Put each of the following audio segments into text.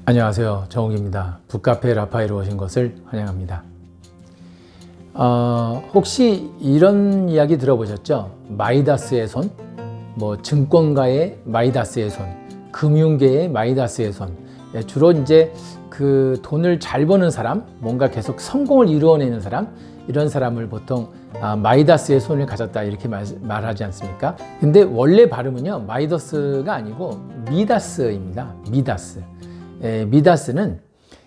안녕하세요. 정욱입니다. 북카페 라파에로 오신 것을 환영합니다. 혹시 이런 이야기 들어보셨죠? 마이다스의 손, 증권가의 마이다스의 손, 금융계의 마이다스의 손. 주로 이제 그 돈을 잘 버는 사람, 뭔가 계속 성공을 이루어내는 사람, 이런 사람을 보통 마이다스의 손을 가졌다 이렇게 말하지 않습니까? 근데 원래 발음은요, 마이더스가 아니고 미다스입니다. 미다스. 미다스는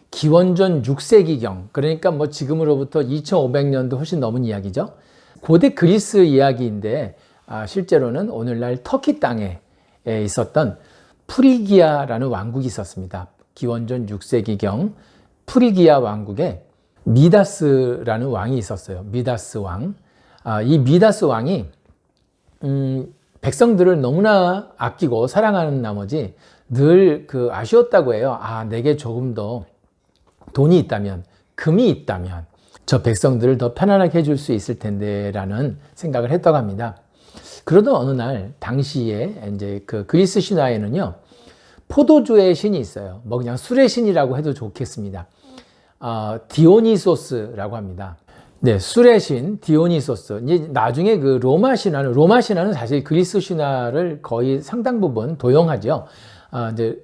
기원전 6세기경, 그러니까 지금으로부터 2500년도 훨씬 넘은 이야기죠. 고대 그리스 이야기인데 실제로는 오늘날 터키 땅에 있었던 프리기아라는 왕국이 있었습니다. 기원전 6세기경 프리기아 왕국에 미다스라는 왕이 있었어요. 미다스 왕. 이 미다스 왕이 백성들을 너무나 아끼고 사랑하는 나머지 늘 아쉬웠다고 해요. 내게 조금 더 돈이 있다면, 금이 있다면 저 백성들을 더 편안하게 해줄 수 있을 텐데 라는 생각을 했다고 합니다. 그러던 어느 날 당시에 이제 그리스 신화에는요, 포도주의 신이 있어요. 그냥 술의 신이라고 해도 좋겠습니다. 디오니소스라고 합니다. 네, 술의 신 디오니소스. 이제 나중에 로마 신화는 사실 그리스 신화를 거의 상당 부분 도용하죠. 이제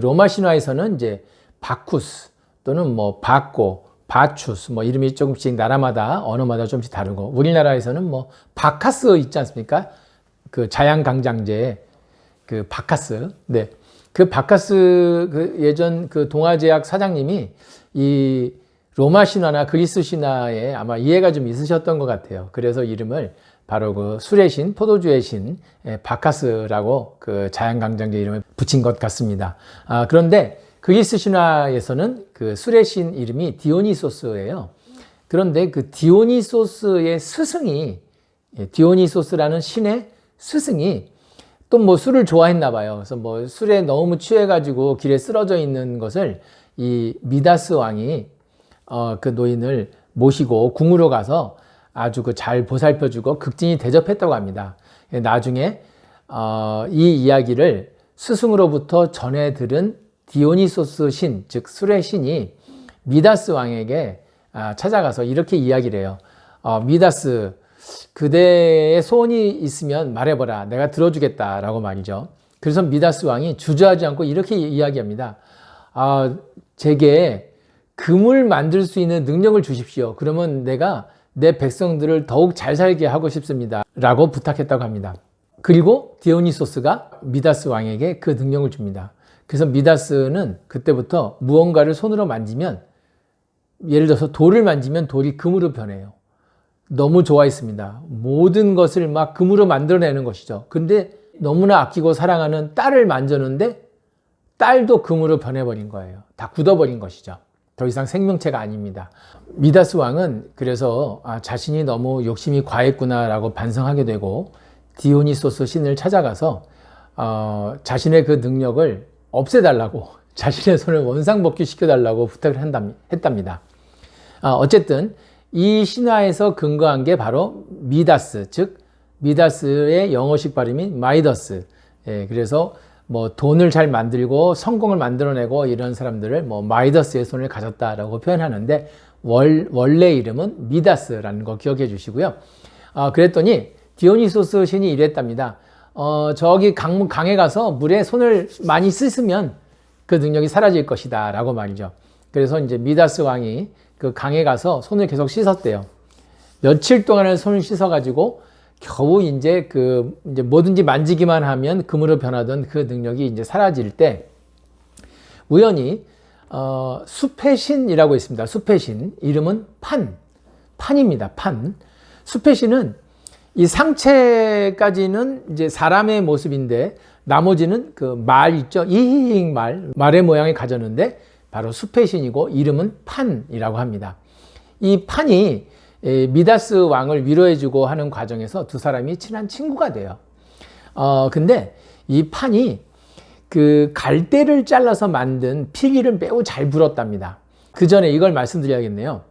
로마 신화에서는 이제 바쿠스 또는 바꼬, 바추스 이름이 조금씩 나라마다 언어마다 조금씩 다르고, 우리나라에서는 바카스 있지 않습니까? 자양강장제 바카스. 네. 바카스 예전 동아제약 사장님이 이 로마 신화나 그리스 신화에 아마 이해가 좀 있으셨던 것 같아요. 그래서 이름을 바로 술의 신, 포도주의 신 바카스라고 자양강장제 이름을 붙인 것 같습니다. 그런데 그리스 신화에서는 술의 신 이름이 디오니소스예요. 그런데 디오니소스의 스승이, 디오니소스라는 신의 스승이 또 술을 좋아했나 봐요. 그래서 술에 너무 취해가지고 길에 쓰러져 있는 것을 이 미다스 왕이 그 노인을 모시고 궁으로 가서 아주 잘 보살펴주고 극진히 대접했다고 합니다. 나중에 이 이야기를 스승으로부터 전해 들은 디오니소스 신, 즉 술의 신이 미다스 왕에게 찾아가서 이렇게 이야기를 해요. 미다스, 그대의 소원이 있으면 말해보라. 내가 들어주겠다라고 말이죠. 그래서 미다스 왕이 주저하지 않고 이렇게 이야기합니다. 제게 금을 만들 수 있는 능력을 주십시오. 그러면 내가 내 백성들을 더욱 잘 살게 하고 싶습니다. 라고 부탁했다고 합니다. 그리고 디오니소스가 미다스 왕에게 그 능력을 줍니다. 그래서 미다스는 그때부터 무언가를 손으로 만지면, 예를 들어서 돌을 만지면 돌이 금으로 변해요. 너무 좋아했습니다. 모든 것을 금으로 만들어내는 것이죠. 근데 너무나 아끼고 사랑하는 딸을 만졌는데 딸도 금으로 변해버린 거예요. 다 굳어버린 것이죠. 더 이상 생명체가 아닙니다. 미다스 왕은 그래서 자신이 너무 욕심이 과했구나라고 반성하게 되고 디오니소스 신을 찾아가서 자신의 그 능력을 없애달라고, 자신의 손을 원상복귀시켜달라고 부탁을 했답니다. 어쨌든 이 신화에서 근거한 게 바로 미다스, 즉 미다스의 영어식 발음인 마이더스. 그래서 돈을 잘 만들고 성공을 만들어내고 이런 사람들을 마이더스의 손을 가졌다라고 표현하는데, 원래 이름은 미다스라는 거 기억해 주시고요. 그랬더니 디오니소스 신이 이랬답니다. 저기 강에 가서 물에 손을 많이 씻으면 그 능력이 사라질 것이다 라고 말이죠. 그래서 이제 미다스 왕이 강에 가서 손을 계속 씻었대요. 며칠 동안을 손을 씻어가지고 겨우 이제 뭐든지 만지기만 하면 금으로 변하던 그 능력이 이제 사라질 때, 우연히 숲의 신이라고 있습니다. 숲의 신 이름은 판입니다. 숲의 신은 이 상체까지는 이제 사람의 모습인데 나머지는 말 있죠. 이히잉 말의 모양을 가졌는데 바로 숲의 신이고 이름은 판이라고 합니다. 이 판이 미다스 왕을 위로해주고 하는 과정에서 두 사람이 친한 친구가 돼요. 근데 이 판이 갈대를 잘라서 만든 피리를 매우 잘 불었답니다. 그 전에 이걸 말씀드려야겠네요.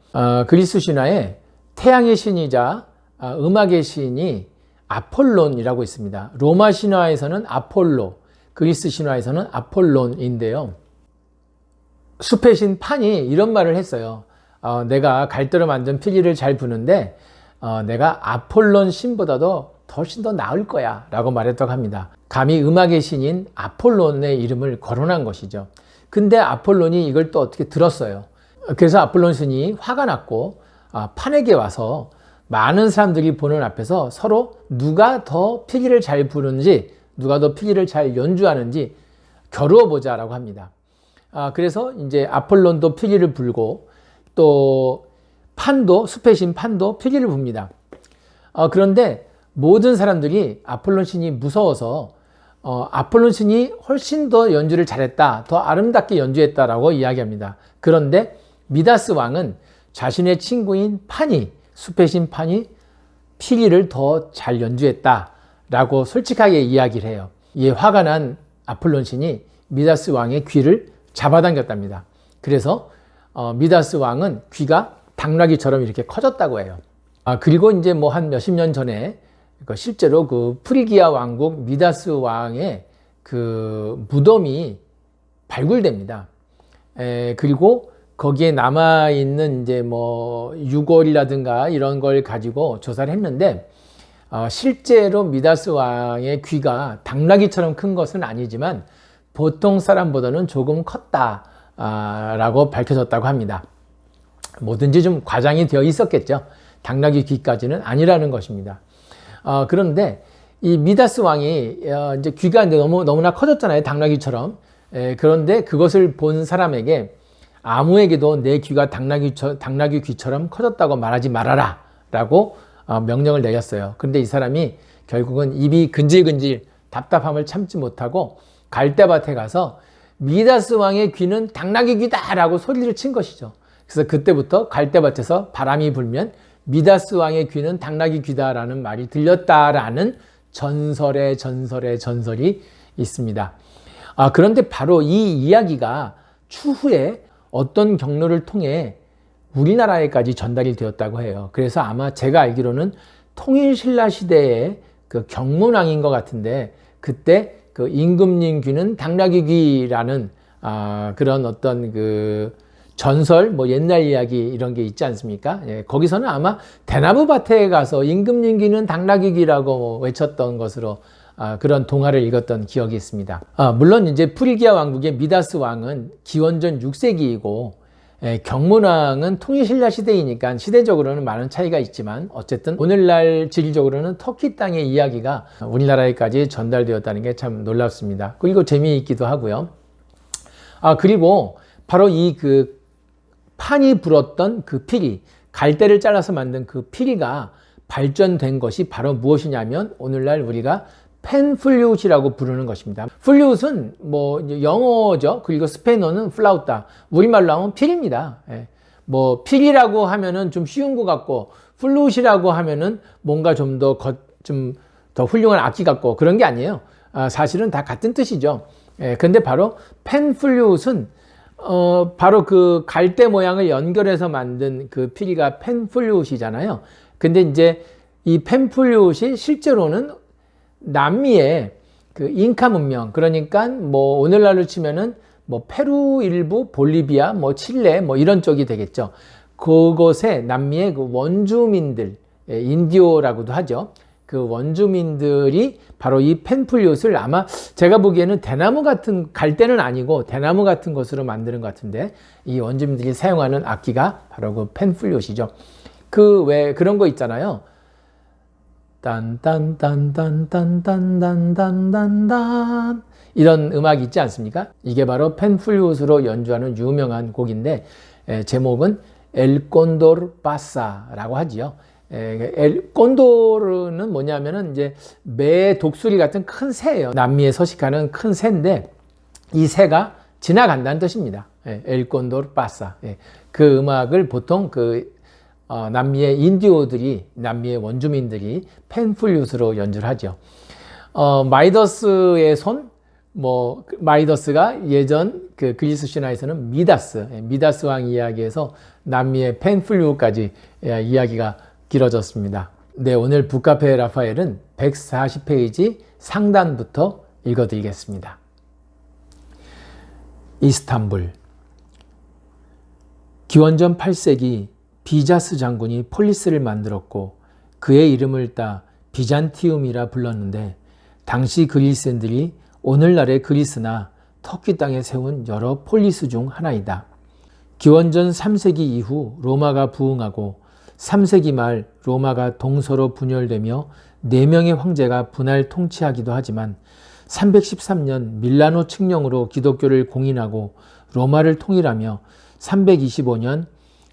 그리스 신화에 태양의 신이자 음악의 신이 아폴론이라고 있습니다. 로마 신화에서는 아폴로, 그리스 신화에서는 아폴론인데요. 숲의 신 판이 이런 말을 했어요. 내가 갈대로 만든 피리를 잘 부는데 내가 아폴론 신보다도 훨씬 더 나을 거야 라고 말했다고 합니다. 감히 음악의 신인 아폴론의 이름을 거론한 것이죠. 근데 아폴론이 이걸 또 어떻게 들었어요. 그래서 아폴론 신이 화가 났고 판에게 와서 많은 사람들이 보는 앞에서 서로 누가 더 피리를 잘 부르는지, 누가 더 피리를 잘 연주하는지 겨루어 보자라고 합니다. 그래서 이제 아폴론도 피리를 불고 또 판도, 숲의 신 판도 피리를 붑니다. 그런데 모든 사람들이 아폴론 신이 무서워서 아폴론 신이 훨씬 더 연주를 잘했다, 더 아름답게 연주했다라고 이야기합니다. 그런데 미다스 왕은 자신의 친구인 판이, 숲의 신 판이 피리를 더 잘 연주했다라고 솔직하게 이야기를 해요. 이에 화가 난 아폴론 신이 미다스 왕의 귀를 잡아당겼답니다. 그래서 미다스 왕은 귀가 당나귀처럼 이렇게 커졌다고 해요. 그리고 이제 뭐 한 몇십 년 전에 실제로 그 프리기아 왕국 미다스 왕의 그 무덤이 발굴됩니다. 그리고 거기에 남아있는 이제 뭐 유골이라든가 이런 걸 가지고 조사를 했는데, 실제로 미다스 왕의 귀가 당나귀처럼 큰 것은 아니지만 보통 사람보다는 조금 컸다라고 밝혀졌다고 합니다. 뭐든지 좀 과장이 되어 있었겠죠. 당나귀 귀까지는 아니라는 것입니다. 그런데 이 미다스 왕이 이제 귀가 너무나 커졌잖아요. 당나귀처럼. 그런데 그것을 본 사람에게 아무에게도 내 귀가 당나귀 귀처럼 커졌다고 말하지 말아라 라고 명령을 내렸어요. 그런데 이 사람이 결국은 입이 근질근질 답답함을 참지 못하고 갈대밭에 가서 미다스 왕의 귀는 당나귀 귀다 라고 소리를 친 것이죠. 그래서 그때부터 갈대밭에서 바람이 불면 미다스 왕의 귀는 당나귀 귀다라는 말이 들렸다라는 전설이 있습니다. 그런데 바로 이 이야기가 추후에 어떤 경로를 통해 우리나라에까지 전달이 되었다고 해요. 그래서 아마 제가 알기로는 통일신라 시대의 그 경문왕인 것 같은데, 그때 그 임금님 귀는 당나귀 귀라는 그런 어떤 그 전설, 뭐 옛날 이야기 이런 게 있지 않습니까? 거기서는 아마 대나무 밭에 가서 임금님 귀는 당나귀 귀라고 외쳤던 것으로 그런 동화를 읽었던 기억이 있습니다. 물론 이제 프리기아 왕국의 미다스 왕은 기원전 6세기이고 경문왕은 통일신라 시대이니까 시대적으로는 많은 차이가 있지만, 어쨌든 오늘날 지리적으로는 터키 땅의 이야기가 우리나라에까지 전달되었다는 게 참 놀랍습니다. 그리고 재미있기도 하고요. 그리고 바로 이 그 판이 불었던 그 피리, 갈대를 잘라서 만든 그 피리가 발전된 것이 바로 무엇이냐면 오늘날 우리가 펜플룻이라고 부르는 것입니다. 플룻은 뭐 영어죠. 그리고 스페인어는 플라우타, 우리말로 하면 피리입니다. 뭐 피리라고 하면은 좀 쉬운 것 같고, 플룻이라고 하면은 뭔가 좀 더 훌륭한 악기 같고 그런 게 아니에요. 사실은 다 같은 뜻이죠. 근데 바로 펜플룻은 바로 그 갈대 모양을 연결해서 만든 그 피리가 펜플룻이잖아요. 근데 이제 이 펜플룻이 실제로는 남미의 그 잉카 문명, 그러니까 뭐 오늘날로 치면은 뭐 페루 일부, 볼리비아, 뭐 칠레, 뭐 이런 쪽이 되겠죠. 그곳에 남미의 그 원주민들, 인디오라고도 하죠. 그 원주민들이 바로 이 펜플룻을 아마 제가 보기에는 대나무 같은, 갈대는 아니고 대나무 같은 것으로 만드는 것 같은데, 이 원주민들이 사용하는 악기가 바로 그 펜플룻이죠. 그 왜 그런 거 있잖아요. 딴딴딴딴딴딴딴딴딴 이런 음악이 있지 않습니까? 이게 바로 펜플룻으로 연주하는 유명한 곡인데, 제목은 엘 콘도르 파사라고 하지요. 엘 콘도르는 뭐냐면은 이제 매 독수리 같은 큰 새예요. 남미에 서식하는 큰 새인데 이 새가 지나간다는 뜻입니다. 엘 콘도르 파사. 그 음악을 보통 남미의 인디오들이, 남미의 원주민들이 펜플룻으로 연주를 하죠. 마이더스의 손, 마이더스가 예전 그 그리스 신화에서는 미다스 왕 이야기에서 남미의 펜플룻까지 이야기가 길어졌습니다. 네, 오늘 북카페 라파엘은 140페이지 상단부터 읽어드리겠습니다. 이스탄불. 기원전 8세기 비자스 장군이 폴리스를 만들었고 그의 이름을 따 비잔티움이라 불렀는데 당시 그리스인들이 오늘날의 그리스나 터키 땅에 세운 여러 폴리스 중 하나이다. 기원전 3세기 이후 로마가 부흥하고 3세기 말 로마가 동서로 분열되며 4명의 황제가 분할 통치하기도 하지만 313년 밀라노 칙령으로 기독교를 공인하고 로마를 통일하며 325년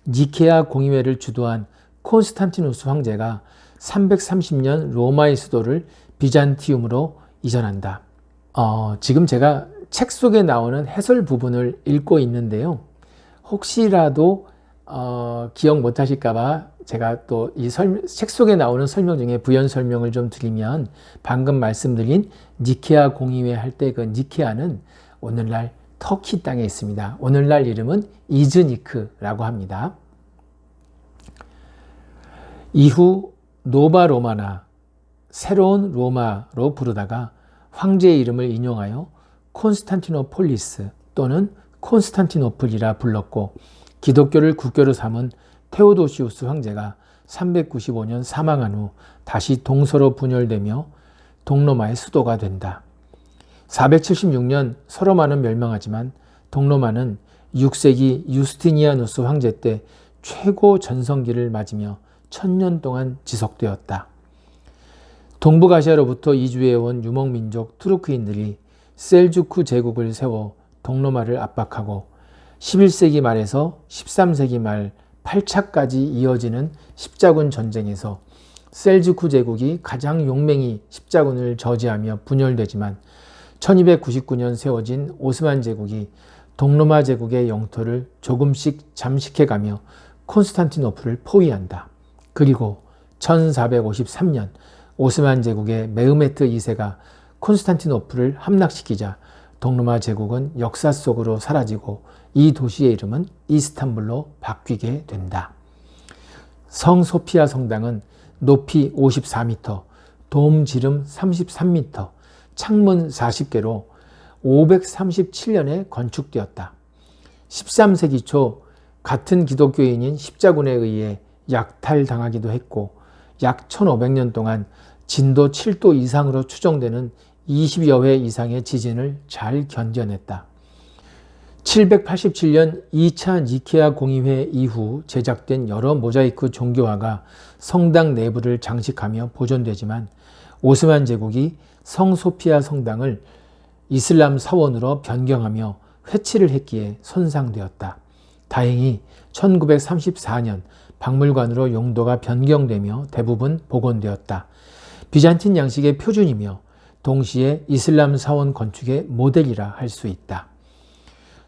니케아 공의회를 주도한 콘스탄티누스 황제가 330년 로마의 수도를 비잔티움으로 이전한다. 지금 제가 책 속에 나오는 해설 부분을 읽고 있는데요. 혹시라도 기억 못 하실까봐 제가 또 이 책 속에 나오는 설명 중에 부연 설명을 좀 드리면 방금 말씀드린 니케아 공의회 할 때 그 니케아는 오늘날 터키 땅에 있습니다. 오늘날 이름은 이즈니크라고 합니다. 이후 노바 로마나 새로운 로마로 부르다가 황제의 이름을 인용하여 콘스탄티노폴리스 또는 콘스탄티노플이라 불렀고 기독교를 국교로 삼은 테오도시우스 황제가 395년 사망한 후 다시 동서로 분열되며 동로마의 수도가 된다. 476년 서로마는 멸망하지만 동로마는 6세기 유스티니아누스 황제 때 최고 전성기를 맞으며 1000년 동안 지속되었다. 동북아시아로부터 이주해온 유목민족 투르크인들이 셀주크 제국을 세워 동로마를 압박하고 11세기 말에서 13세기 말 8차까지 이어지는 십자군 전쟁에서 셀주크 제국이 가장 용맹히 십자군을 저지하며 분열되지만 1299년 세워진 오스만 제국이 동로마 제국의 영토를 조금씩 잠식해가며 콘스탄티노플을 포위한다. 그리고 1453년 오스만 제국의 메흐메트 2세가 콘스탄티노플을 함락시키자 동로마 제국은 역사 속으로 사라지고 이 도시의 이름은 이스탄불로 바뀌게 된다. 성 소피아 성당은 높이 54m, 돔 지름 33m, 창문 40개로 537년에 건축되었다. 13세기 초 같은 기독교인인 십자군에 의해 약탈당하기도 했고 약 1500년 동안 진도 7도 이상으로 추정되는 20여 회 이상의 지진을 잘 견뎌냈다. 787년 2차 니케아 공의회 이후 제작된 여러 모자이크 종교화가 성당 내부를 장식하며 보존되지만 오스만 제국이 성 소피아 성당을 이슬람 사원으로 변경하며 회치를 했기에 손상되었다. 다행히 1934년 박물관으로 용도가 변경되며 대부분 복원되었다. 비잔틴 양식의 표준이며 동시에 이슬람 사원 건축의 모델이라 할 수 있다.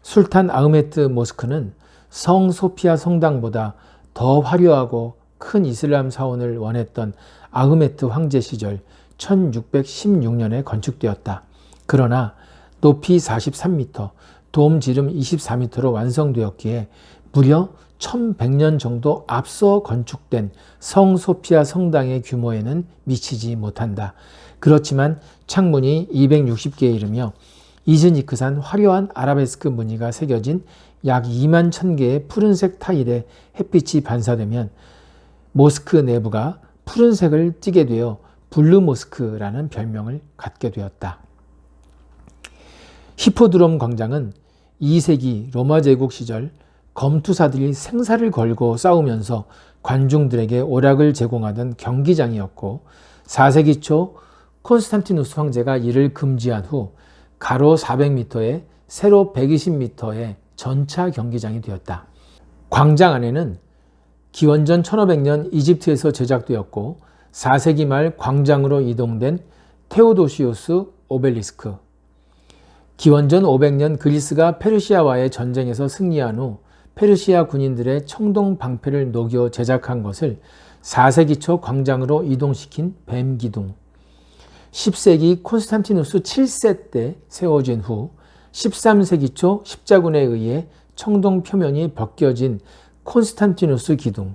술탄 아흐메트 모스크는 성 소피아 성당보다 더 화려하고 큰 이슬람 사원을 원했던 아흐메트 황제 시절 1616년에 건축되었다. 그러나 높이 43m, 돔 지름 24m로 완성되었기에 무려 1100년 정도 앞서 건축된 성 소피아 성당의 규모에는 미치지 못한다. 그렇지만 창문이 260개에 이르며 이즈니크산 화려한 아라베스크 무늬가 새겨진 약 2만 1000개의 푸른색 타일에 햇빛이 반사되면 모스크 내부가 푸른색을 띠게 되어 블루 모스크라는 별명을 갖게 되었다. 히포드롬 광장은 2세기 로마 제국 시절 검투사들이 생사를 걸고 싸우면서 관중들에게 오락을 제공하던 경기장이었고 4세기 초 콘스탄티누스 황제가 이를 금지한 후 가로 400m에 세로 120m의 전차 경기장이 되었다. 광장 안에는 기원전 1500년 이집트에서 제작되었고 4세기 말 광장으로 이동된 테오도시우스 오벨리스크, 기원전 500년 그리스가 페르시아와의 전쟁에서 승리한 후 페르시아 군인들의 청동 방패를 녹여 제작한 것을 4세기 초 광장으로 이동시킨 뱀기둥, 10세기 콘스탄티누스 7세 때 세워진 후 13세기 초 십자군에 의해 청동 표면이 벗겨진 콘스탄티누스 기둥,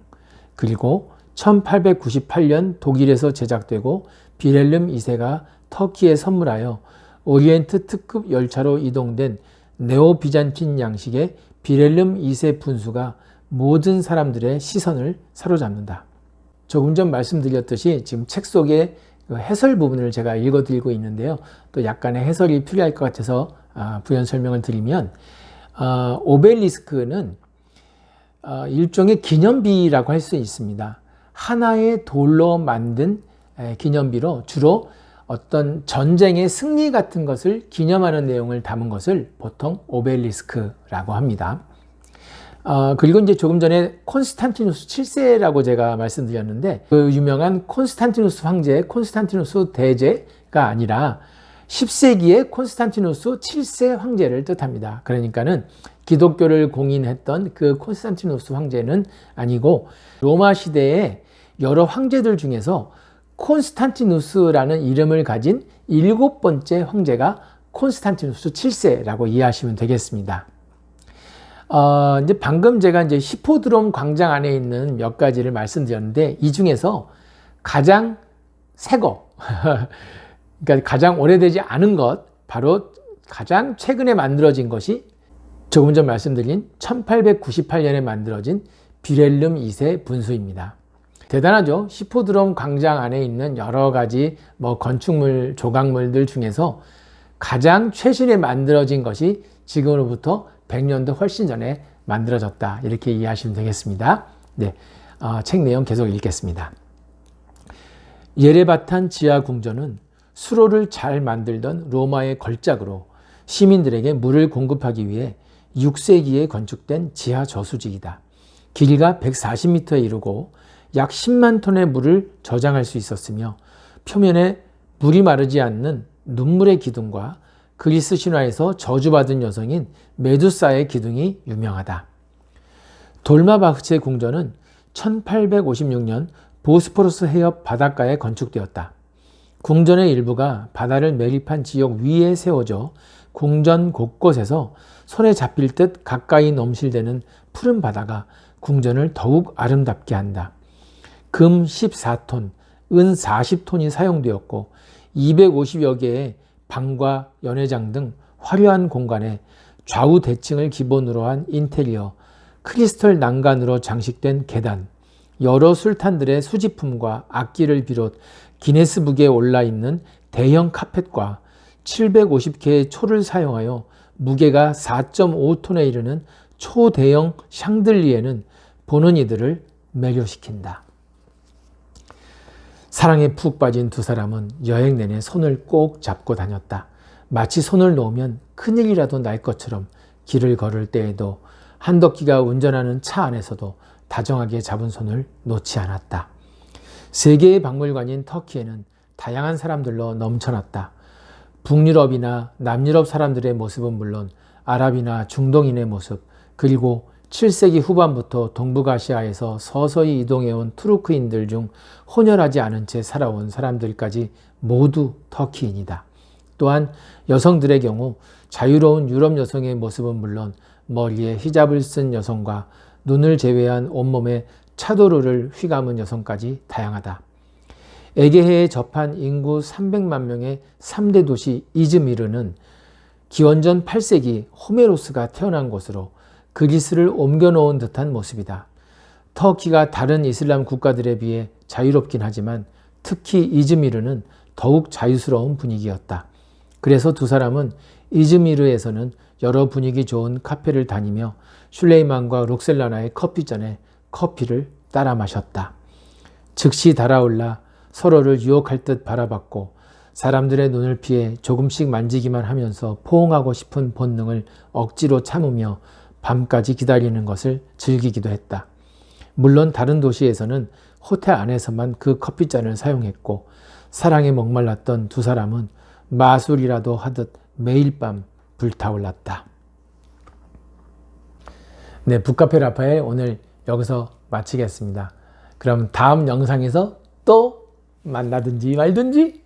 그리고 1898년 독일에서 제작되고 비렐름 2세가 터키에 선물하여 오리엔트 특급 열차로 이동된 네오 비잔틴 양식의 비렐름 2세 분수가 모든 사람들의 시선을 사로잡는다. 조금 전 말씀드렸듯이 지금 책 속에 해설 부분을 제가 읽어드리고 있는데요. 또 약간의 해설이 필요할 것 같아서 부연 설명을 드리면, 오벨리스크는 일종의 기념비라고 할 수 있습니다. 하나의 돌로 만든 기념비로 주로 어떤 전쟁의 승리 같은 것을 기념하는 내용을 담은 것을 보통 오벨리스크라고 합니다. 그리고 이제 조금 전에 콘스탄티누스 7세라고 제가 말씀드렸는데, 그 유명한 콘스탄티누스 황제, 콘스탄티누스 대제가 아니라 10세기의 콘스탄티누스 7세 황제를 뜻합니다. 그러니까는 기독교를 공인했던 그 콘스탄티누스 황제는 아니고, 로마 시대의 여러 황제들 중에서 콘스탄티누스라는 이름을 가진 7번째 황제가 콘스탄티누스 7세라고 이해하시면 되겠습니다. 이제 방금 제가 이제 히포드롬 광장 안에 있는 몇 가지를 말씀드렸는데, 이 중에서 가장 새 거, 그러니까 가장 오래되지 않은 것, 바로 가장 최근에 만들어진 것이 조금 전 말씀드린 1898년에 만들어진 비렐름 2세 분수입니다. 대단하죠? 히포드롬 광장 안에 있는 여러 가지 건축물, 조각물들 중에서 가장 최신에 만들어진 것이 지금으로부터 100년도 훨씬 전에 만들어졌다. 이렇게 이해하시면 되겠습니다. 네, 책 내용 계속 읽겠습니다. 예레바탄 지하 궁전은 수로를 잘 만들던 로마의 걸작으로 시민들에게 물을 공급하기 위해 6세기에 건축된 지하 저수지이다. 길이가 140m에 이르고 약 10만 톤의 물을 저장할 수 있었으며, 표면에 물이 마르지 않는 눈물의 기둥과 그리스 신화에서 저주받은 여성인 메두사의 기둥이 유명하다. 돌마바흐체 궁전은 1856년 보스포러스 해협 바닷가에 건축되었다. 궁전의 일부가 바다를 매립한 지역 위에 세워져 궁전 곳곳에서 손에 잡힐 듯 가까이 넘실대는 푸른 바다가 궁전을 더욱 아름답게 한다. 금 14톤, 은 40톤이 사용되었고 250여 개의 방과 연회장 등 화려한 공간에 좌우 대칭을 기본으로 한 인테리어, 크리스털 난간으로 장식된 계단, 여러 술탄들의 수집품과 악기를 비롯 기네스북에 올라있는 대형 카펫과 750개의 초를 사용하여 무게가 4.5톤에 이르는 초대형 샹들리에는 보는 이들을 매료시킨다. 사랑에 푹 빠진 두 사람은 여행 내내 손을 꼭 잡고 다녔다. 마치 손을 놓으면 큰일이라도 날 것처럼 길을 걸을 때에도, 한덕기가 운전하는 차 안에서도 다정하게 잡은 손을 놓지 않았다. 세계의 박물관인 터키에는 다양한 사람들로 넘쳐났다. 북유럽이나 남유럽 사람들의 모습은 물론 아랍이나 중동인의 모습, 그리고 7세기 후반부터 동북아시아에서 서서히 이동해온 투르크인들 중 혼혈하지 않은 채 살아온 사람들까지 모두 터키인이다. 또한 여성들의 경우 자유로운 유럽 여성의 모습은 물론 머리에 히잡을 쓴 여성과 눈을 제외한 온몸에 차도르를 휘감은 여성까지 다양하다. 에게해에 접한 인구 300만 명의 3대 도시 이즈미르는 기원전 8세기 호메로스가 태어난 곳으로 그리스를 옮겨놓은 듯한 모습이다. 터키가 다른 이슬람 국가들에 비해 자유롭긴 하지만 특히 이즈미르는 더욱 자유스러운 분위기였다. 그래서 두 사람은 이즈미르에서는 여러 분위기 좋은 카페를 다니며 슐레이만과 록셀라나의 커피잔에 커피를 따라 마셨다. 즉시 달아올라 서로를 유혹할 듯 바라봤고, 사람들의 눈을 피해 조금씩 만지기만 하면서 포옹하고 싶은 본능을 억지로 참으며 밤까지 기다리는 것을 즐기기도 했다. 물론 다른 도시에서는 호텔 안에서만 그 커피잔을 사용했고, 사랑에 목말랐던 두 사람은 마술이라도 하듯 매일 밤 불타올랐다. 네, 북카페 라파엘 오늘 여기서 마치겠습니다. 그럼 다음 영상에서 또 만나든지 말든지